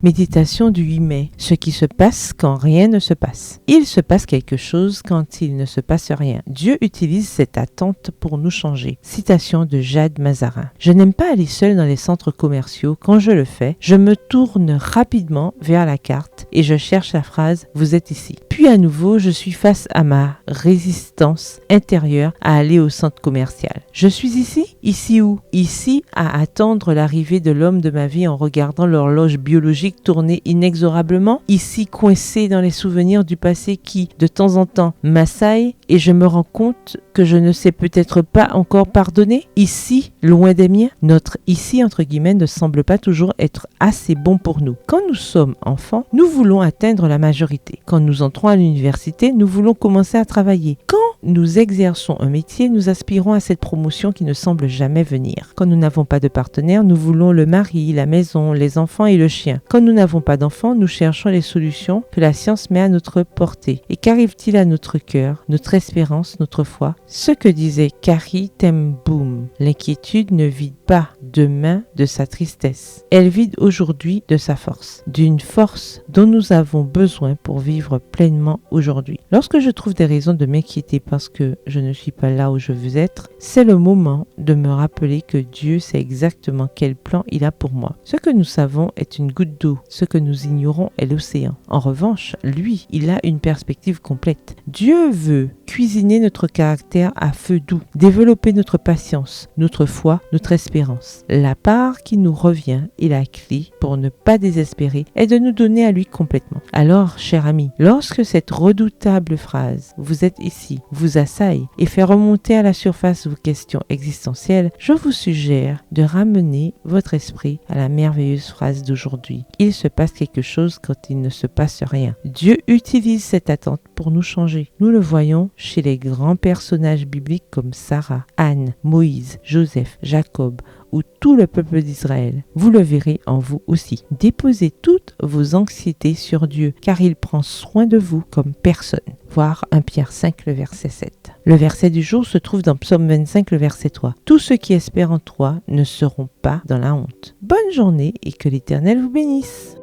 Méditation du 8 mai. Ce qui se passe quand rien ne se passe. Il se passe quelque chose quand il ne se passe rien. Dieu utilise cette attente pour nous changer. Citation de Jade Mazarin. Je n'aime pas aller seul dans les centres commerciaux. Quand je le fais, je me tourne rapidement vers la carte et je cherche la phrase « Vous êtes ici ». Puis à nouveau, je suis face à ma résistance intérieure à aller au centre commercial. Je suis ici? Ici où? Ici à attendre l'arrivée de l'homme de ma vie en regardant l'horloge biologique tourner inexorablement? Ici coincé dans les souvenirs du passé qui, de temps en temps, m'assaillent et je me rends compte que je ne sais peut-être pas encore pardonner? Ici, loin des miens? Notre « ici » entre guillemets ne semble pas toujours être assez bon pour nous. Quand nous sommes enfants, nous voulons atteindre la majorité. Quand nous entrons à l'université, nous voulons commencer à travailler. Quand nous exerçons un métier, nous aspirons à cette promotion qui ne semble jamais venir. Quand nous n'avons pas de partenaire, nous voulons le mari, la maison, les enfants et le chien. Quand nous n'avons pas d'enfants, nous cherchons les solutions que la science met à notre portée. Et qu'arrive-t-il à notre cœur, notre espérance, notre foi? Ce que disait Carrie Ten Boom, l'inquiétude ne vide pas demain de sa tristesse. Elle vide aujourd'hui de sa force, d'une force dont nous avons besoin pour vivre pleinement aujourd'hui. Lorsque je trouve des raisons de m'inquiéter parce que je ne suis pas là où je veux être, c'est le moment de me rappeler que Dieu sait exactement quel plan il a pour moi. Ce que nous savons est une goutte d'eau, ce que nous ignorons est l'océan. En revanche, lui, il a une perspective complète. Dieu veut cuisiner notre caractère à feu doux, développer notre patience, notre foi, notre espérance. La part qui nous revient et la clé pour ne pas désespérer est de nous donner à lui complètement. Alors, cher ami, lorsque cette redoutable phrase « Vous êtes ici » vous assaille et fait remonter à la surface vos questions existentielles, je vous suggère de ramener votre esprit à la merveilleuse phrase d'aujourd'hui. Il se passe quelque chose quand il ne se passe rien. Dieu utilise cette attente pour nous changer. Nous le voyons chez les grands personnages bibliques comme Sarah, Anne, Moïse, Joseph, Jacob ou tout le peuple d'Israël. Vous le verrez en vous aussi. Déposez toutes vos anxiétés sur Dieu, car il prend soin de vous comme personne. Voir 1 Pierre 5, le verset 7. Le verset du jour se trouve dans Psaume 25, le verset 3. Tous ceux qui espèrent en toi ne seront pas dans la honte. Bonne journée et que l'Éternel vous bénisse.